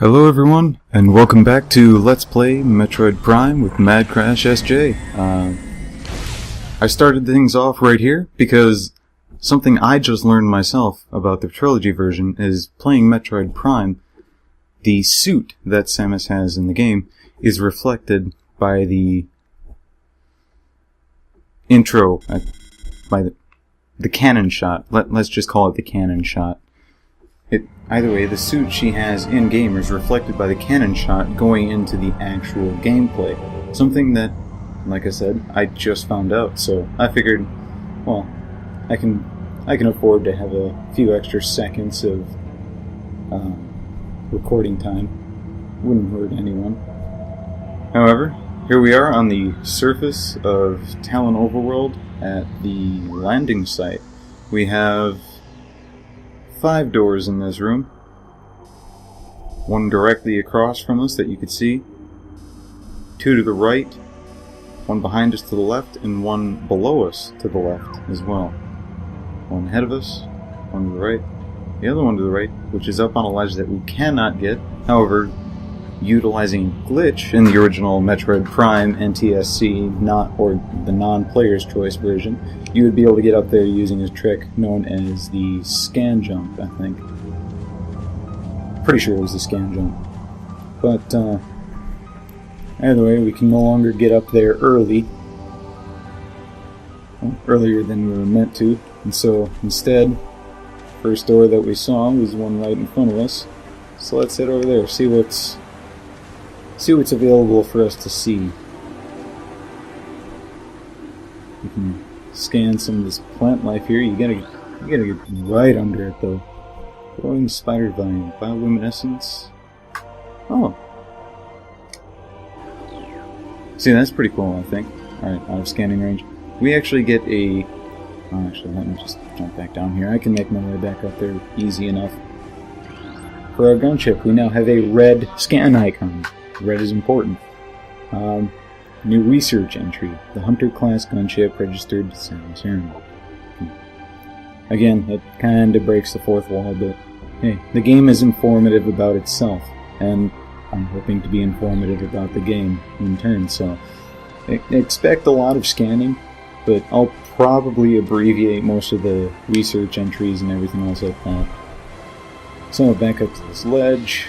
Hello everyone, and welcome back to Let's Play Metroid Prime with Mad Crash SJ. I started things off right here because something I just learned myself about the trilogy version is playing Metroid Prime. The suit that Samus has in the game is reflected by the intro, by the cannon shot. Let's just call it the cannon shot. Either way, the suit she has in-game is reflected by the cannon shot going into the actual gameplay. Something that, like I said, I just found out, so I figured, well, I can afford to have a few extra seconds of recording time. Wouldn't hurt anyone. However, here we are on the surface of Tallon Overworld at the landing site. We have 5 doors in this room. One directly across from us that you could see. 2 to the right. One behind us to the left, and one below us to the left as well. One ahead of us, one to the right, the other one to the right, which is up on a ledge that we cannot get. However, utilizing a glitch in the original Metroid Prime NTSC, or the non-player's choice version, you would be able to get up there using a trick known as the scan jump, I think. Pretty sure it was the scan jump. But, either way, we can no longer get up there early. Well, earlier than we were meant to. And so, instead, first door that we saw was the one right in front of us. So let's head over there, see what's available for us to see. We can scan some of this plant life here. You gotta get right under it though. Glowing spider vine, bioluminescence. Oh. See, that's pretty cool, I think. Alright, out of scanning range. We actually get a... Oh, actually, let me just jump back down here. I can make my way back up there easy enough. For our gunship, we now have a red scan icon. Red is important. New research entry. The Hunter class gunship registered to Samus Aran. Again, it kinda breaks the fourth wall, but hey, the game is informative about itself, and I'm hoping to be informative about the game in turn, so expect a lot of scanning, but I'll probably abbreviate most of the research entries and everything else like that. So back up to this ledge.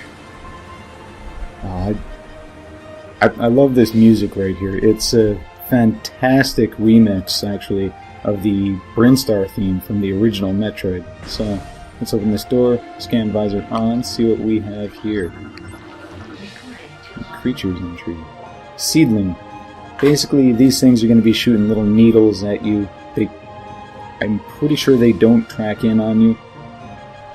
I love this music right here. It's a fantastic remix, actually, of the Brinstar theme from the original Metroid. So, let's open this door, scan visor on, see what we have here. Creatures entry. Seedling. Basically, these things are going to be shooting little needles at you. I'm pretty sure they don't track in on you,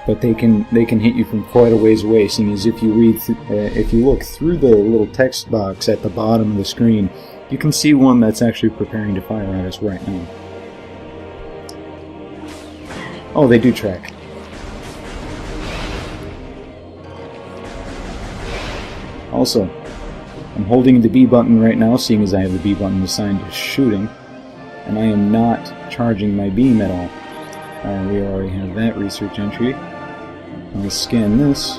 but they can hit you from quite a ways away, seeing as if you if you look through the little text box at the bottom of the screen, you can see one that's actually preparing to fire at us right now. Oh, they do track. Also, I'm holding the B button right now, seeing as I have the B button assigned to shooting, and I am not charging my beam at all. We already have that research entry. I'll scan this,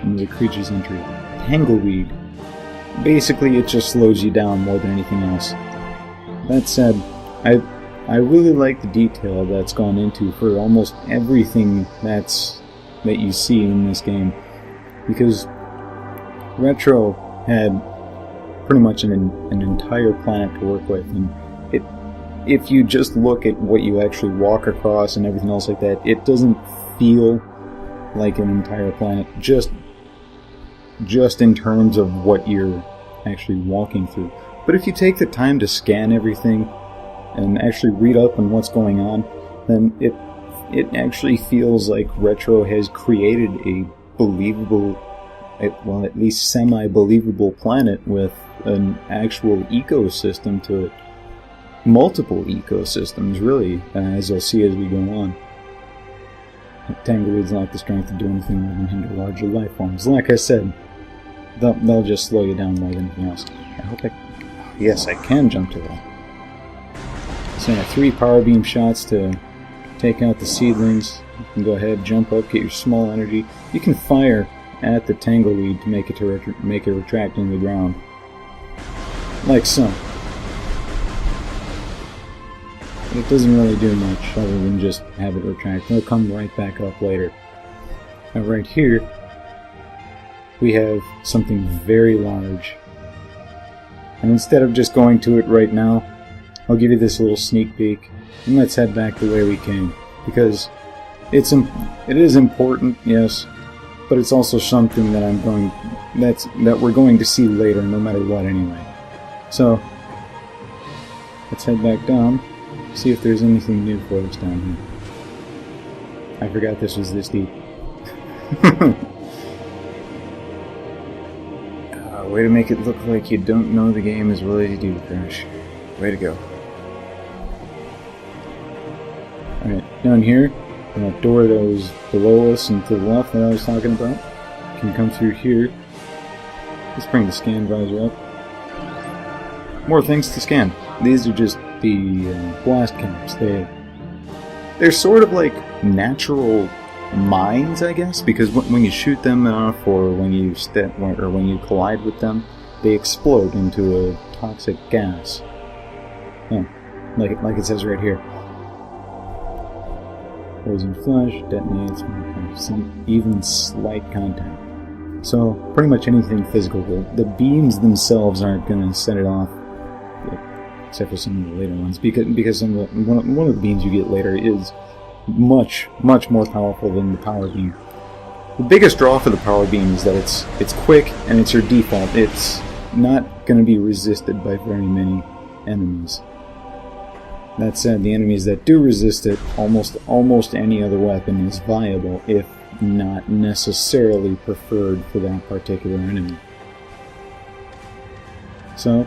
and the creature's entry. Tangleweed. Basically, it just slows you down more than anything else. That said, I really like the detail that's gone into for almost everything that you see in this game, because Retro had pretty much an entire planet to work with, and if you just look at what you actually walk across and everything else like that, it doesn't feel like an entire planet, just in terms of what you're actually walking through. But if you take the time to scan everything and actually read up on what's going on, then it actually feels like Retro has created a believable, well, at least semi-believable planet with an actual ecosystem to it. Multiple ecosystems, really, as you'll see as we go on. Tangleweeds lack the strength to do anything more than hinder larger life forms. Like I said, they'll just slow you down more than anything else. I hope yes, I can jump to that. So yeah, 3 power beam shots to take out the seedlings. You can go ahead, jump up, get your small energy. You can fire at the tangleweed to make it retract into the ground, like so. But it doesn't really do much other than just have it retract. It'll come right back up later. Now right here, we have something very large. And instead of just going to it right now, I'll give you this little sneak peek, and let's head back the way we came. Because it is important, yes, but it's also something that that we're going to see later, no matter what, anyway. So let's head back down, see if there's anything new for us down here. I forgot this was this deep. Way to make it look like you don't know the game as well as you do, Crash. Way to go. Alright, down here, that door that was below us and to the left that I was talking about, can come through here. Let's bring the scan visor up. More things to scan. These are just the blast caps. They're sort of like natural mines, I guess, because when you shoot them off or when you when you collide with them, they explode into a toxic gas. Yeah, like it says right here. Poison flash detonates from some even slight contact. So pretty much anything physical. The beams themselves aren't going to set it off, except for some of the later ones, because one of the beams you get later is much more powerful than the power beam. The biggest draw for the power beam is that it's quick and it's your default. It's not going to be resisted by very many enemies. That said, the enemies that do resist it, almost any other weapon is viable, if not necessarily preferred for that particular enemy. So,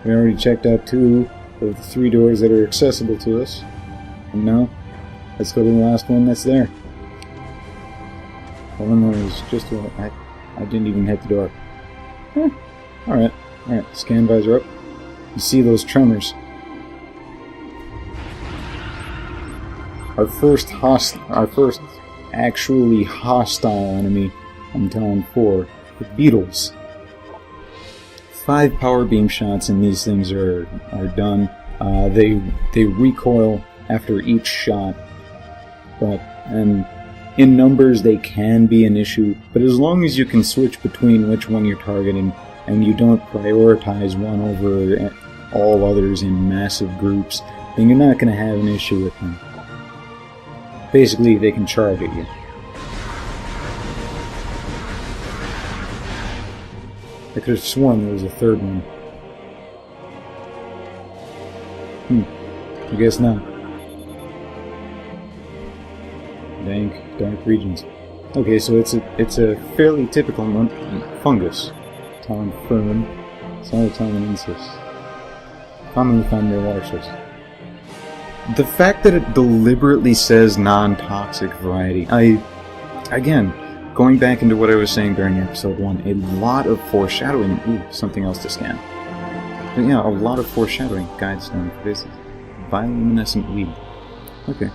we already checked out 2 of the 3 doors that are accessible to us, and now let's go to the last one that's there. Well, no, it was just I didn't even hit the door. Alright, scan visor up. You see those tremors. Our first actually hostile enemy on Tallon IV, the beetles. 5 power beam shots and these things are done. They recoil after each shot, and in numbers they can be an issue, but as long as you can switch between which one you're targeting and you don't prioritize one over all others in massive groups, then you're not going to have an issue with them. Basically, they can charge at you. I could have sworn there was a third one. I guess not. Dark regions. Okay, so it's a fairly typical fungus. Tallon fern, Solitamensis. Commonly found near water sources. The fact that it deliberately says non-toxic variety, again, going back into what I was saying during episode 1, a lot of foreshadowing. Ooh, something else to scan. But yeah, a lot of foreshadowing. Guidestone for this. Bioluminescent weed. Okay.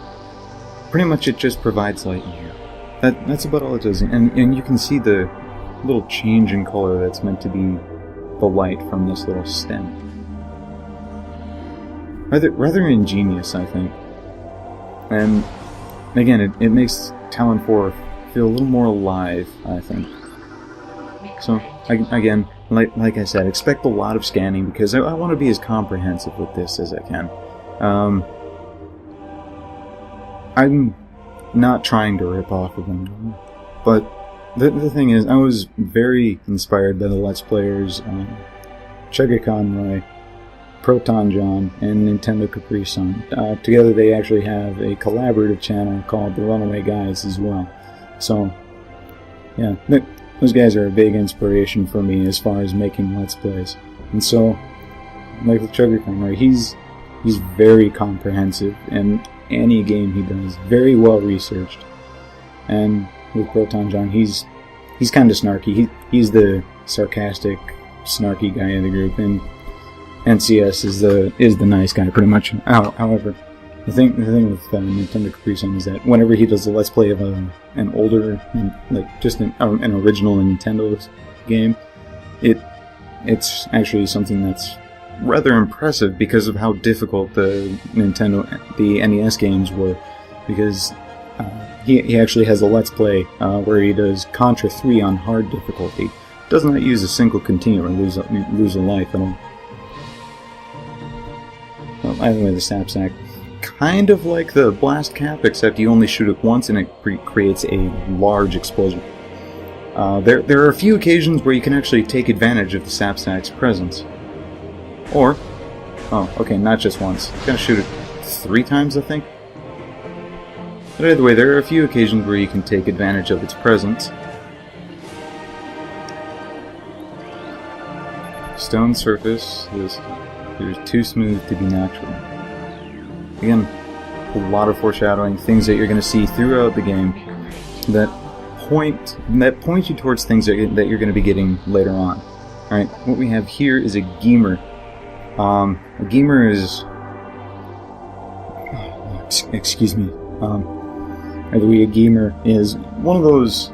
Pretty much it just provides light here. That's about all it does. And you can see the little change in color that's meant to be the light from this little stem. Rather ingenious, I think. And again, it makes Tallon IV feel a little more alive, I think. So, again, like I said, expect a lot of scanning because I want to be as comprehensive with this as I can. I'm not trying to rip off of them, but the thing is, I was very inspired by the Let's Players, Chugga Conroy, Proton John, and Nintendo Capri Sun. Together they actually have a collaborative channel called The Runaway Guys as well. So, yeah, those guys are a big inspiration for me as far as making Let's Plays. And so, like with Chugga Conroy, he's very comprehensive, and any game he does, very well researched. And with Proton John, he's kind of snarky. He's the sarcastic, snarky guy of the group, and NCS is the nice guy, pretty much. However, The thing with Nintendo Capri Sun is that whenever he does a Let's Play of an older, like just an original Nintendo game, it's actually something that's rather impressive because of how difficult the NES games were. Because he actually has a Let's Play where he does Contra 3 on hard difficulty. Does not use a single continue or lose a life at all. Well, either way, the Sapsack, kind of like the Blast Cap, except you only shoot it once and it creates a large explosion. There are a few occasions where you can actually take advantage of the Sapsack's presence. Or, oh, okay, not just once. You gotta shoot it 3 times, I think. But either way, there are a few occasions where you can take advantage of its presence. Stone surface is too smooth to be natural. Again, a lot of foreshadowing, things that you're going to see throughout the game that point you towards things that you're going to be getting later on. Alright, what we have here is a Gemer. A Gemer is... excuse me. By the way, a Gemer is one of those...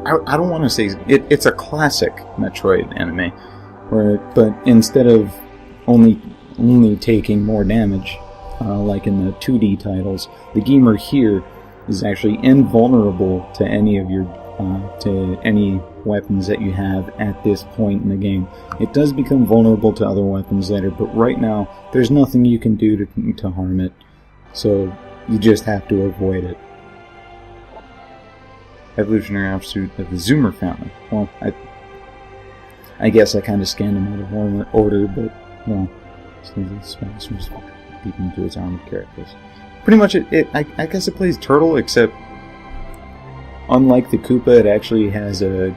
I don't want to say... It's a classic Metroid anime, but instead of only taking more damage, like in the 2D titles, the Gemer here is actually invulnerable to any of your to any weapons that you have at this point in the game. It does become vulnerable to other weapons later, but right now there's nothing you can do to harm it, so you just have to avoid it. Evolutionary offshoot of the Zoomer family. Well, I guess I kind of scanned them out of order, but well, deep into its armored characters. Pretty much, I guess it plays Turtle, except unlike the Koopa, it actually has a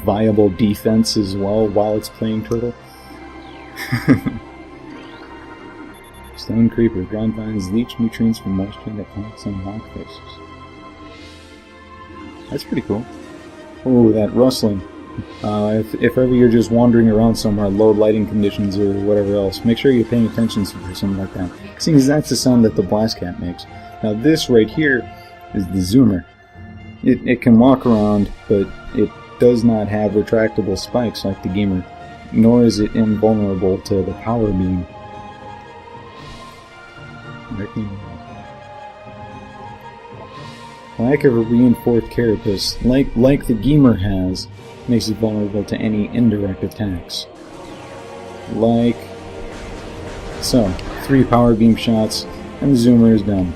viable defense as well while it's playing Turtle. Stone Creeper, ground vines leach nutrients from moisture that plants on rock faces. That's pretty cool. Oh, that rustling. If ever you're just wandering around somewhere, low lighting conditions or whatever else, make sure you're paying attention for something like that. Seeing as that's the sound that the Blast Cat makes. Now this right here is the Zoomer. It can walk around, but it does not have retractable spikes like the Gemer, nor is it invulnerable to the power beam. Lack of a reinforced carapace, like the Gemer has, makes it vulnerable to any indirect attacks. Like so. 3 power beam shots, and the Zoomer is done.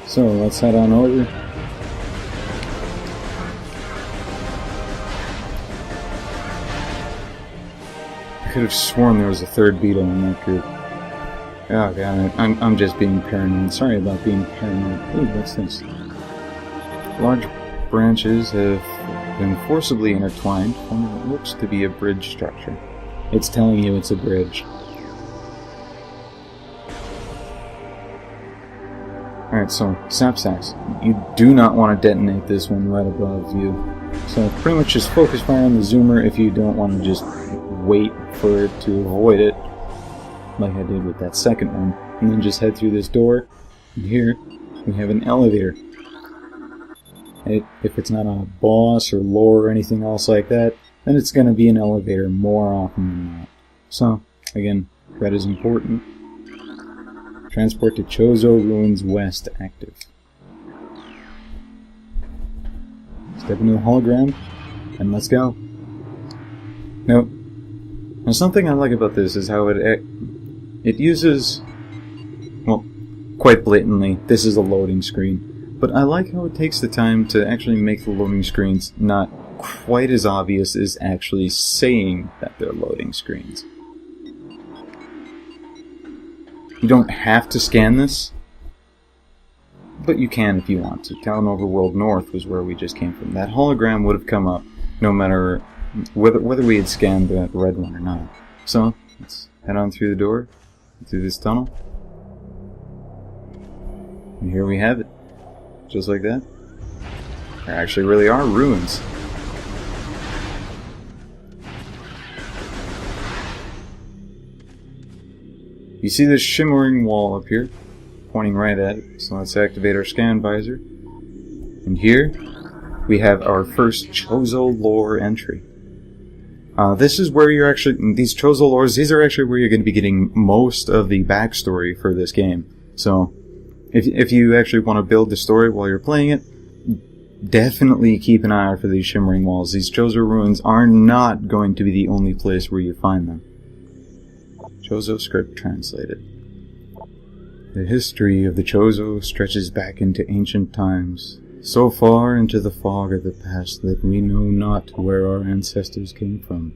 So, let's head on over. I could have sworn there was a third beetle in that group. Oh god, I'm just being paranoid. Sorry about being paranoid. Ooh, what's this? Large branches have been forcibly intertwined, forming what looks to be a bridge structure. It's telling you it's a bridge. Alright, so, Sapsacks. You do not want to detonate this one right above you. So, pretty much just focus fire on the Zoomer if you don't want to just wait for it to avoid it, like I did with that second one. And then just head through this door, and here we have an elevator. If it's not a boss or lore or anything else like that, then it's going to be an elevator more often than not. So, again, red is important. Transport to Chozo Ruins West active. Step into the hologram, and let's go. Now something I like about this is how it uses, well, quite blatantly, this is a loading screen, but I like how it takes the time to actually make the loading screens not quite as obvious as actually saying that they're loading screens. You don't have to scan this, but you can if you want to. Tallon Overworld North was where we just came from. That hologram would have come up no matter whether we had scanned that red one or not. So, let's head on through the door, through this tunnel. And here we have it. Just like that. There actually really are ruins. You see this shimmering wall up here, pointing right at it, so let's activate our scan visor. And here, we have our first Chozo lore entry. This is where you're actually, these Chozo lores, these are actually where you're going to be getting most of the backstory for this game. So, if you actually want to build the story while you're playing it, definitely keep an eye out for these shimmering walls. These Chozo Ruins are not going to be the only place where you find them. Chozo script translated. The history of the Chozo stretches back into ancient times, so far into the fog of the past that we know not where our ancestors came from.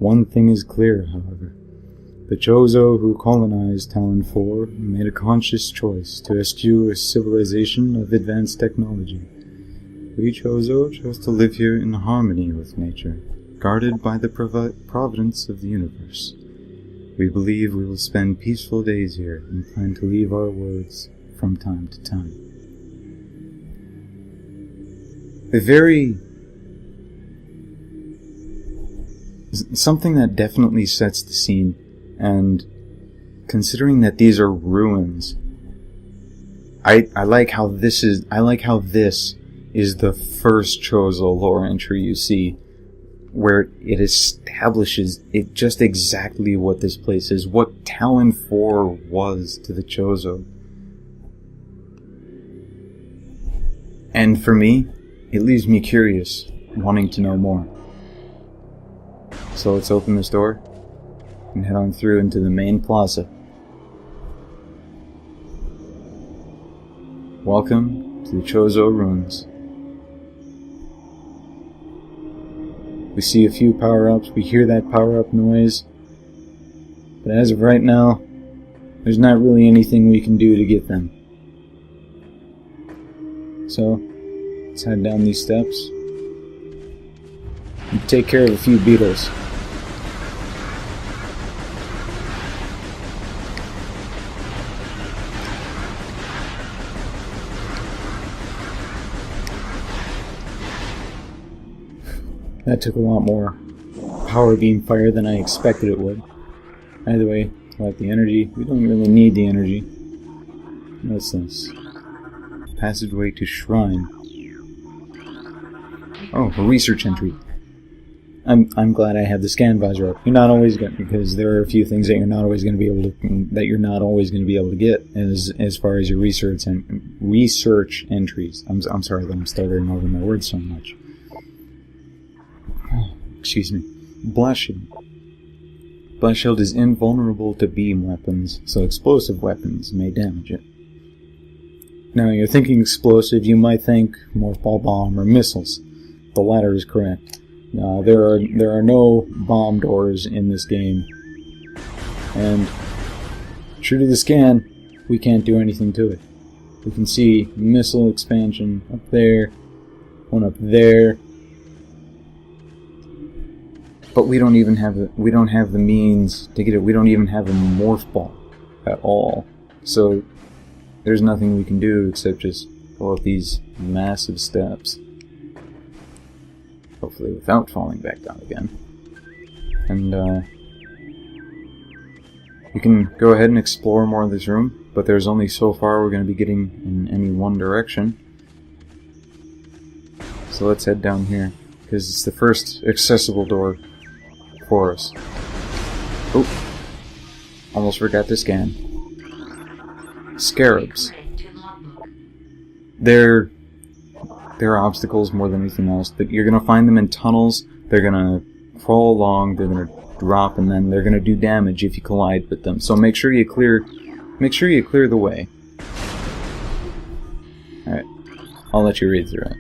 One thing is clear, however. The Chozo who colonized Tallon IV made a conscious choice to eschew a civilization of advanced technology. We Chozo chose to live here in harmony with nature, guarded by the providence of the universe. We believe we will spend peaceful days here and plan to leave our words from time to time. Something that definitely sets the scene, and considering that these are ruins, I like how this is the first Chozo lore entry you see, where it establishes just exactly what this place is, what Tallon IV was to the Chozo. And for me, it leaves me curious, wanting to know more. So let's open this door and head on through into the main plaza. Welcome to the Chozo Ruins. We see a few power-ups, we hear that power-up noise, but as of right now, there's not really anything we can do to get them. So, let's head down these steps and take care of a few beetles. That took a lot more power beam fire than I expected it would. Either way, I like the energy. We don't really need the energy. What's this? Passageway to Shrine. Oh, a research entry. I'm glad I have the scan visor up. You're not always going, because there are a few things that you're not always going to be able to get as far as your research entries. I'm sorry that I'm stuttering over my words so much. Excuse me. Blast Shield. Blast Shield is invulnerable to beam weapons, so explosive weapons may damage it. Now, you're thinking explosive, you might think morphball bomb or missiles. The latter is correct. There are no bomb doors in this game, and true to the scan, we can't do anything to it. We can see missile expansion up there, one up there. But we don't have the means to get it. We don't even have a morph ball at all. So there's nothing we can do except just go up these massive steps. Hopefully without falling back down again. And we can go ahead and explore more of this room, but there's only so far we're going to be getting in any one direction. So let's head down here, because it's the first accessible door for us. Oh, almost forgot to scan. Scarabs. They're obstacles more than anything else. You're gonna find them in tunnels. They're gonna crawl along. They're gonna drop, and then they're gonna do damage if you collide with them. So make sure you clear the way. All right, I'll let you read through it.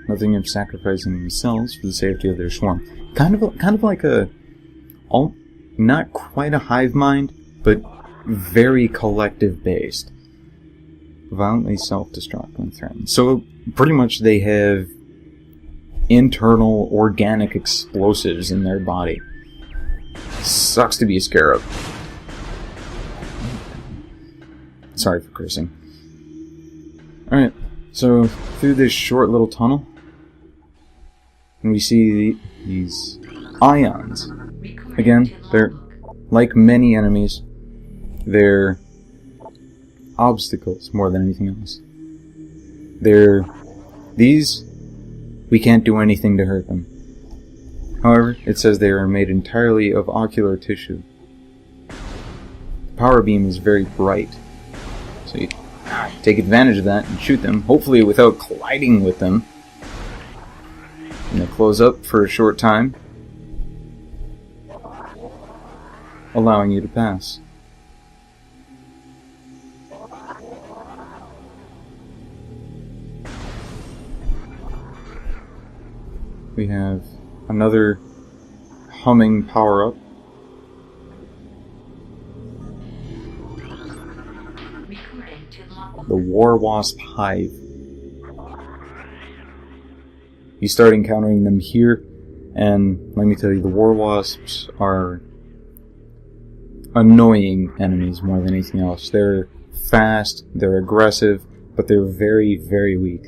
Nothing of sacrificing themselves for the safety of their swarm. Kind of like a, not quite a hive mind, but very collective based. Violently self-destruct when threatened. So pretty much they have internal organic explosives in their body. Sucks to be a scarab. Sorry for cursing. Alright, so through this short little tunnel, and we see these ions. Again, they're like many enemies. They're obstacles more than anything else. These, we can't do anything to hurt them. However, it says they are made entirely of ocular tissue. The power beam is very bright, so you take advantage of that and shoot them, hopefully without colliding with them. And they close up for a short time, allowing you to pass. We have another humming power-up. The War Wasp Hive. You start encountering them here, and let me tell you, the War Wasps are annoying enemies more than anything else. They're fast, they're aggressive, but they're very, very weak.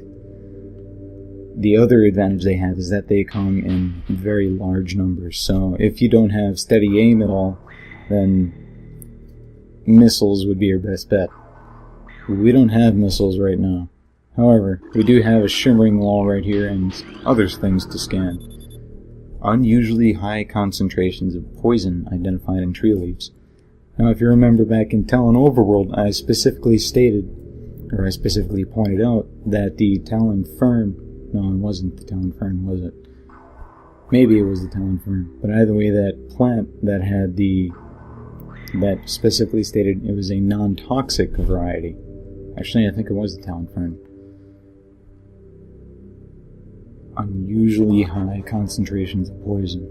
The other advantage they have is that they come in very large numbers, so if you don't have steady aim at all, then missiles would be your best bet. We don't have missiles right now. However, we do have a shimmering wall right here and other things to scan. Unusually high concentrations of poison identified in tree leaves. Now, if you remember back in Tallon Overworld, I specifically pointed out that the Tallon Fern... No, it wasn't the Tallon Fern, was it? Maybe it was the Tallon Fern. But either way, that plant that had that specifically stated it was a non-toxic variety. Actually, I think it was the Tallon Fern. Unusually high concentrations of poison.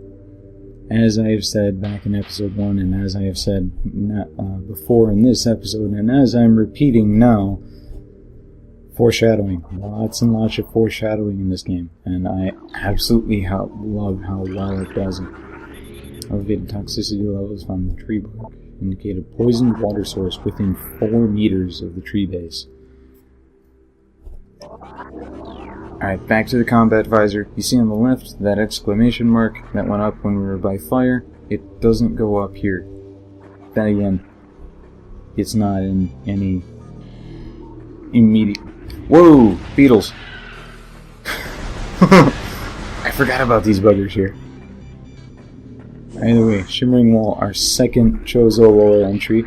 As I have said back in episode 1, and as I have said before in this episode, and as I'm repeating now, foreshadowing. Lots and lots of foreshadowing in this game, and I absolutely love how well it does it. Elevated toxicity levels found in the tree bark indicate a poisoned water source within 4 meters of the tree base. Alright, back to the combat visor. You see on the left that exclamation mark that went up when we were by fire? It doesn't go up here. Then again, it's not in any immediate... Whoa! Beetles! I forgot about these buggers here. Either way, Shimmering Wall, our second Chozo lore entry.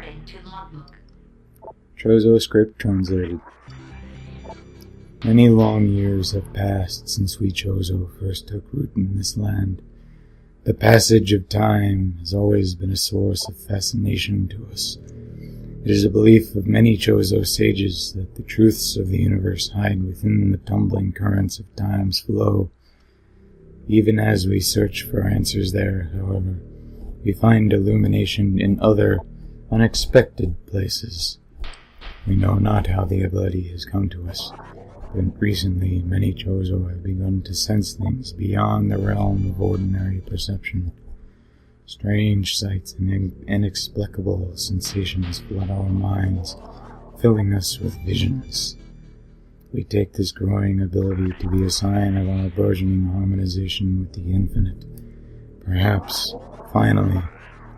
Chozo script translated. Many long years have passed since we Chozo first took root in this land. The passage of time has always been a source of fascination to us. It is a belief of many Chozo sages that the truths of the universe hide within the tumbling currents of time's flow. Even as we search for answers there, however, we find illumination in other, unexpected places. We know not how the ability has come to us, but recently many Chozo have begun to sense things beyond the realm of ordinary perception. Strange sights and inexplicable sensations flood our minds, filling us with visions. We take this growing ability to be a sign of our burgeoning harmonization with the infinite. Perhaps, finally,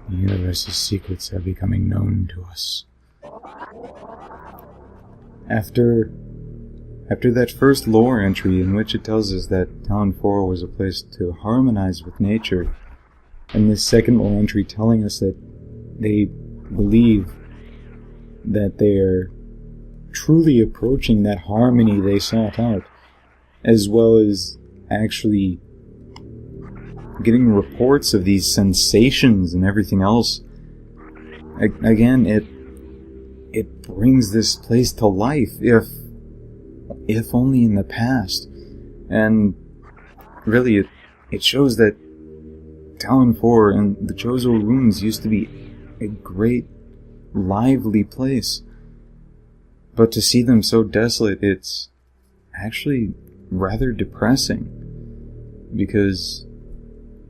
the universe's secrets are becoming known to us. After that first lore entry in which it tells us that Tallon IV was a place to harmonize with nature, and this second lore entry telling us that they believe that they are truly approaching that harmony they sought out, as well as actually getting reports of these sensations and everything else. Again, it brings this place to life, if only in the past. And really, it shows that Tallon IV and the Chozo Ruins used to be a great, lively place. But to see them so desolate, it's actually rather depressing. Because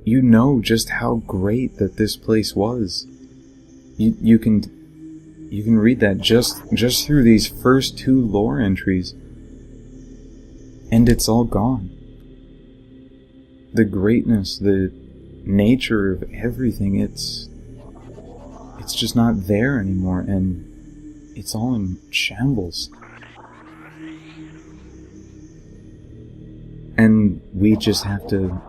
you know just how great that this place was. You can read that just through these first 2 lore entries. And it's all gone. The greatness, the nature of everything, it's it's just not there anymore, and it's all in shambles. And we just have to,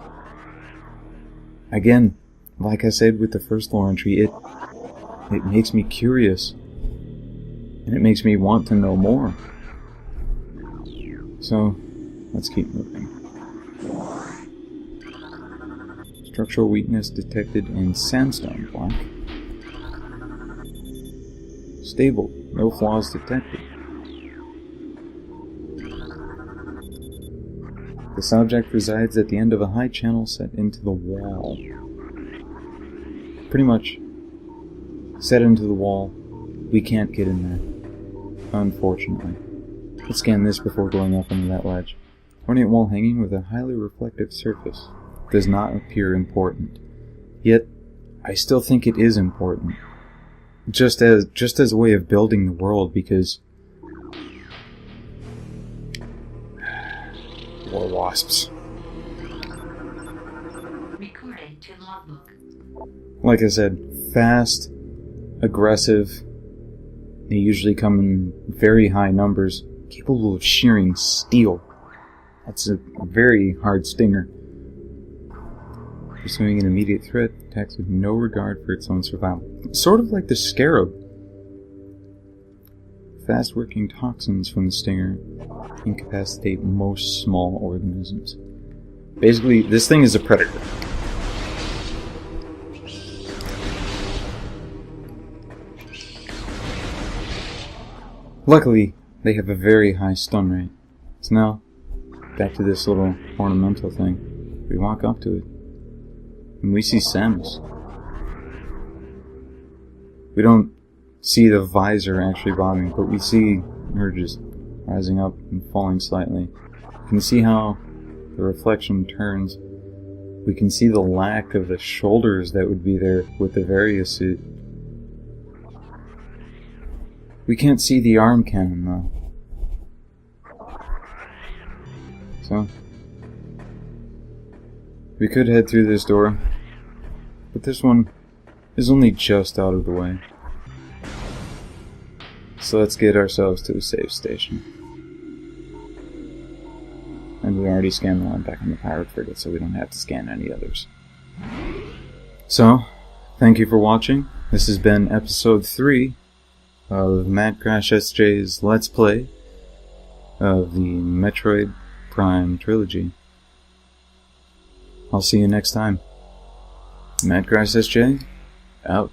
again, like I said with the first lore entry, it makes me curious, and it makes me want to know more. So, let's keep moving. Structural weakness detected in sandstone block. Stable, no flaws detected. This object resides at the end of a high channel set into the wall. Pretty much set into the wall. We can't get in there, unfortunately. Let's scan this before going up onto that ledge. Ornate wall hanging with a highly reflective surface. Does not appear important. Yet, I still think it is important. Just as a way of building the world, because war wasps. Recording to logbook. Like I said, fast, aggressive. They usually come in very high numbers, capable of shearing steel. That's a very hard stinger. Pursuing an immediate threat, attacks with no regard for its own survival. Sort of like the scarab. Fast-working toxins from the stinger incapacitate most small organisms. Basically, this thing is a predator. Luckily, they have a very high stun rate. So now, back to this little ornamental thing. We walk up to it, and we see Samus. We don't see the visor actually bobbing, but we see her just rising up and falling slightly. You can see how the reflection turns. We can see the lack of the shoulders that would be there with the Varia suit. We can't see the arm cannon though. So, we could head through this door, but this one is only just out of the way. So let's get ourselves to a safe station. And we already scanned the one back on the pirate frigate, so we don't have to scan any others. So, thank you for watching. This has been episode 3 of Mad Crash SJ's Let's Play of the Metroid Prime trilogy. I'll see you next time. Mad Crash SJ, out.